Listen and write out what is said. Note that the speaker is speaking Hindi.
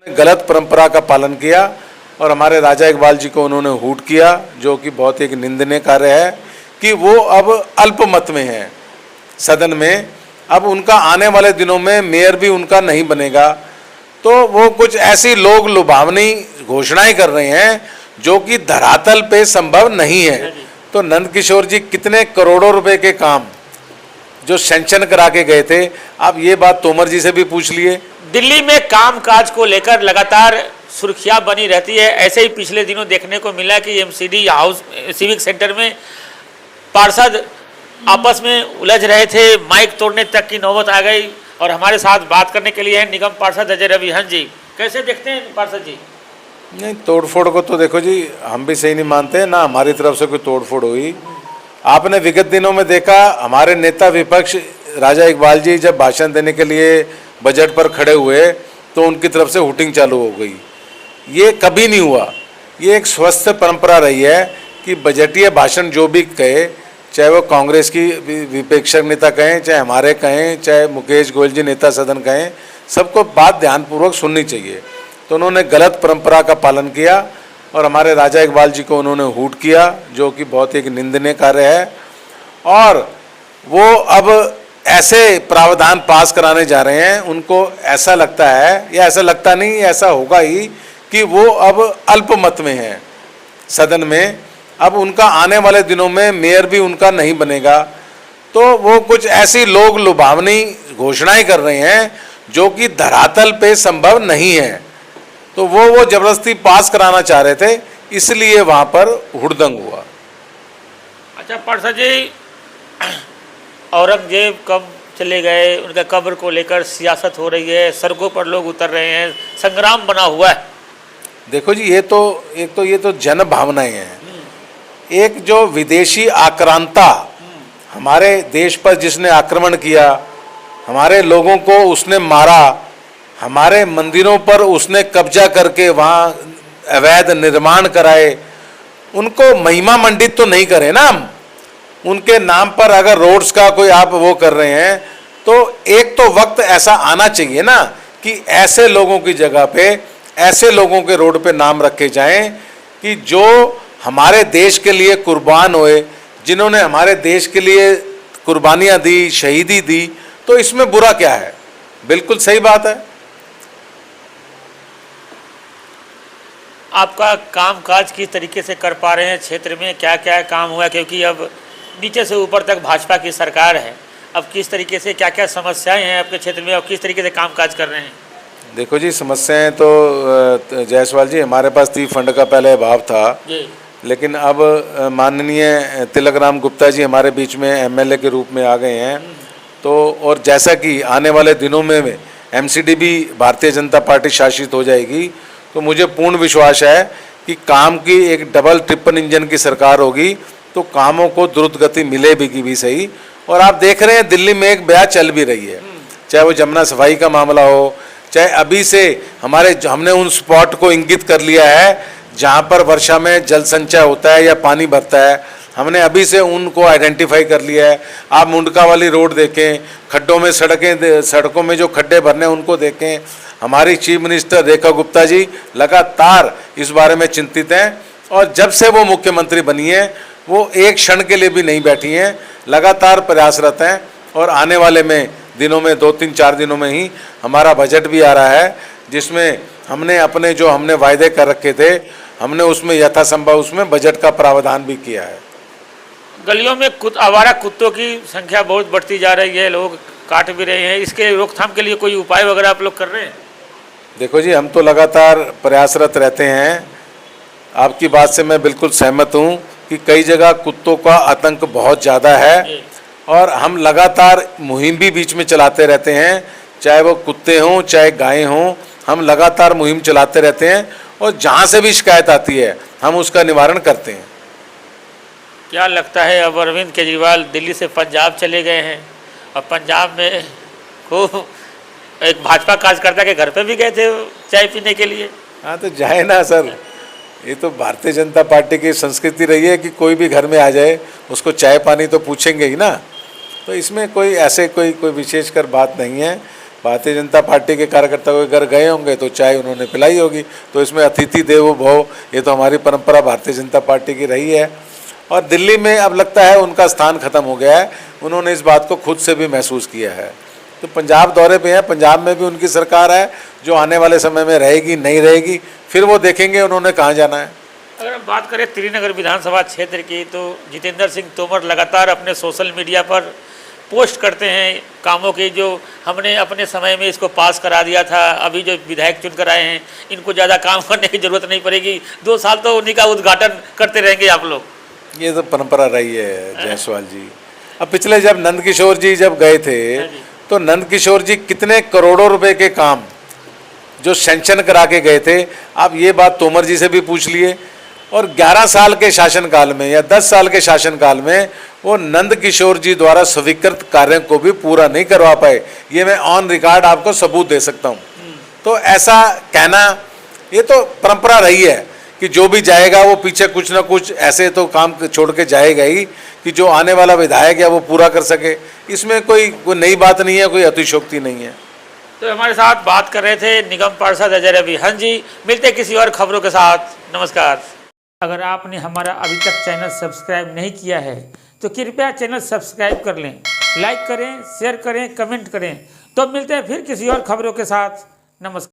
गलत परंपरा का पालन किया और हमारे राजा इकबाल जी को उन्होंने हूट किया, जो कि बहुत एक निंदनीय कार्य है कि वो अब अल्पमत में है सदन में। अब उनका आने वाले दिनों में मेयर भी उनका नहीं बनेगा, तो वो कुछ ऐसी लोग लुभावनी घोषणाएं कर रहे हैं जो कि धरातल पे संभव नहीं है। तो नंदकिशोर जी कितने करोड़ों रुपए के काम जो सैंक्शन करा के गए थे, आप ये बात तोमर जी से भी पूछ लिए। दिल्ली में कामकाज को लेकर लगातार सुर्खियां बनी रहती है। ऐसे ही पिछले दिनों देखने को मिला कि एमसीडी हाउस सिविक सेंटर में पार्षद आपस में उलझ रहे थे, माइक तोड़ने तक की नौबत आ गई। और हमारे साथ बात करने के लिए हैं निगम पार्षद अजय रवि हंस जी। कैसे देखते हैं पार्षद जी? नहीं, तोड़फोड़ को तो देखो जी, हम भी सही नहीं मानते ना, हमारी तरफ से कोई तोड़फोड़ हुई। आपने विगत दिनों में देखा, हमारे नेता विपक्ष राजा इकबाल जी जब भाषण देने के लिए बजट पर खड़े हुए तो उनकी तरफ से हुटिंग चालू हो गई। ये कभी नहीं हुआ। ये एक स्वस्थ परंपरा रही है कि बजटीय भाषण जो भी कहे, चाहे वो कांग्रेस की विपक्षक नेता कहें, चाहे हमारे कहें, चाहे मुकेश गोयल जी नेता सदन कहें, सबको बात ध्यानपूर्वक सुननी चाहिए। तो उन्होंने गलत परंपरा का पालन किया और हमारे राजा इकबाल जी को उन्होंने हूट किया, जो कि बहुत एक निंदनीय कार्य है। और वो अब ऐसे प्रावधान पास कराने जा रहे हैं, उनको ऐसा लगता है, या ऐसा लगता नहीं, ऐसा होगा ही कि वो अब अल्पमत में है सदन में। अब उनका आने वाले दिनों में मेयर भी उनका नहीं बनेगा, तो वो कुछ ऐसी लोग लुभावनी घोषणाएं कर रहे हैं जो कि धरातल पे संभव नहीं है। तो वो जबरदस्ती पास कराना चाह रहे थे, इसलिए वहां पर हुड़दंग हुआ। अच्छा पार्षद जी, औरंगजेब कब चले गए, उनके कब्र को लेकर सियासत हो रही है, सड़कों पर लोग उतर रहे हैं, संग्राम बना हुआ है। देखो जी, ये तो जन भावनाएं हैं। एक जो विदेशी आक्रांता हमारे देश पर जिसने आक्रमण किया, हमारे लोगों को उसने मारा, हमारे मंदिरों पर उसने कब्जा करके वहाँ अवैध निर्माण कराए, उनको महिमा मंडित तो नहीं करें ना हम। उनके नाम पर अगर रोड्स का कोई आप वो कर रहे हैं, तो एक तो वक्त ऐसा आना चाहिए ना कि ऐसे लोगों की जगह पे ऐसे लोगों के रोड पे नाम रखे जाएं कि जो हमारे देश के लिए कुर्बान हुए, जिन्होंने हमारे देश के लिए कुर्बानियां दी, शहीदी दी। तो इसमें बुरा क्या है? बिल्कुल सही बात है। आपका कामकाज किस तरीके से कर पा रहे हैं क्षेत्र में, क्या क्या काम हुआ? क्योंकि अब नीचे से ऊपर तक भाजपा की सरकार है, अब किस तरीके से क्या क्या समस्याएं हैं आपके क्षेत्र में और किस तरीके से कामकाज कर रहे हैं? देखो जी, समस्याएं तो जायसवाल जी, हमारे पास ती फंड का पहले अभाव था, लेकिन अब माननीय तिलक राम गुप्ता जी हमारे बीच में एमएलए के रूप में आ गए हैं। तो और जैसा कि आने वाले दिनों में एमसीडी भी भारतीय जनता पार्टी शासित हो जाएगी, तो मुझे पूर्ण विश्वास है कि काम की एक डबल ट्रिपल इंजन की सरकार होगी, तो कामों को द्रुत गति मिलेगी भी सही। और आप देख रहे हैं दिल्ली में एक ब्याह चल भी रही है, चाहे वो जमुना सफाई का मामला हो, चाहे अभी से हमने उन स्पॉट को इंगित कर लिया है जहाँ पर वर्षा में जल संचय होता है या पानी भरता है, हमने अभी से उनको आइडेंटिफाई कर लिया है। आप मुंडका वाली रोड देखें, खड्डों में सड़कों में जो खड्डे भरने उनको देखें। हमारी चीफ मिनिस्टर रेखा गुप्ता जी लगातार इस बारे में चिंतित हैं, और जब से वो मुख्यमंत्री बनी है वो एक क्षण के लिए भी नहीं बैठी हैं, लगातार प्रयासरत हैं। और आने वाले दिनों में 2-3-4 दिनों में ही हमारा बजट भी आ रहा है, जिसमें हमने अपने जो हमने वायदे कर रखे थे, हमने उसमें यथासंभव उसमें बजट का प्रावधान भी किया है। गलियों में आवारा कुत्तों की संख्या बहुत बढ़ती जा रही है, लोग काट भी रहे हैं, इसके रोकथाम के लिए कोई उपाय वगैरह आप लोग कर रहे हैं? देखो जी, हम तो लगातार प्रयासरत रहते हैं। आपकी बात से मैं बिल्कुल सहमत हूँ कि कई जगह कुत्तों का आतंक बहुत ज़्यादा है, और हम लगातार मुहिम भी बीच में चलाते रहते हैं, चाहे वो कुत्ते हों चाहे गायें हों, हम लगातार मुहिम चलाते रहते हैं, और जहाँ से भी शिकायत आती है हम उसका निवारण करते हैं। क्या लगता है, अब अरविंद केजरीवाल दिल्ली से पंजाब चले गए हैं, और पंजाब में खूब एक भाजपा कार्यकर्ता के घर पे भी गए थे चाय पीने के लिए। हाँ, तो जाए ना सर, ये तो भारतीय जनता पार्टी की संस्कृति रही है कि कोई भी घर में आ जाए उसको चाय पानी तो पूछेंगे ही ना। तो इसमें कोई ऐसे कोई विशेषकर बात नहीं है। भारतीय जनता पार्टी के कार्यकर्ता के घर गए होंगे तो चाय उन्होंने पिलाई होगी। तो इसमें अतिथि देवो भव, ये तो हमारी परंपरा भारतीय जनता पार्टी की रही है। और दिल्ली में अब लगता है उनका स्थान खत्म हो गया है, उन्होंने इस बात को खुद से भी महसूस किया है। तो पंजाब दौरे पे हैं, पंजाब में भी उनकी सरकार है जो आने वाले समय में रहेगी नहीं रहेगी, फिर वो देखेंगे उन्होंने कहाँ जाना है। अगर हम बात करें त्रिनगर विधानसभा क्षेत्र की, तो जितेंद्र सिंह तोमर लगातार अपने सोशल मीडिया पर पोस्ट करते हैं कामों की, जो हमने अपने समय में इसको पास करा दिया था, अभी जो विधायक चुनकर आए हैं इनको ज़्यादा काम करने की ज़रूरत नहीं पड़ेगी, 2 साल तो उन्हीं का उद्घाटन करते रहेंगे आप लोग। ये तो परंपरा रही है जायसवाल जी। अब पिछले जब नंदकिशोर जी जब गए थे तो नंदकिशोर जी कितने करोड़ों रुपए के काम जो सैंक्शन करा के गए थे, आप ये बात तोमर जी से भी पूछ लिए। और 11 साल के शासनकाल में या 10 साल के शासनकाल में वो नंदकिशोर जी द्वारा स्वीकृत कार्यों को भी पूरा नहीं करवा पाए, ये मैं ऑन रिकॉर्ड आपको सबूत दे सकता हूँ। तो ऐसा कहना, ये तो परंपरा रही है कि जो भी जाएगा वो पीछे कुछ ना कुछ ऐसे तो काम छोड़ के जाएगा ही कि जो आने वाला विधायक है वो पूरा कर सके। इसमें कोई नई बात नहीं है, कोई अतिशोक्ति नहीं है। तो हमारे साथ बात कर रहे थे निगम पार्षद अजय रवि। हाँ जी, मिलते किसी और खबरों के साथ, नमस्कार। अगर आपने हमारा अभी तक चैनल सब्सक्राइब नहीं किया है तो कृपया चैनल सब्सक्राइब कर लें, लाइक करें, शेयर करें, कमेंट करें। तो मिलते हैं फिर किसी और खबरों के साथ, नमस्कार।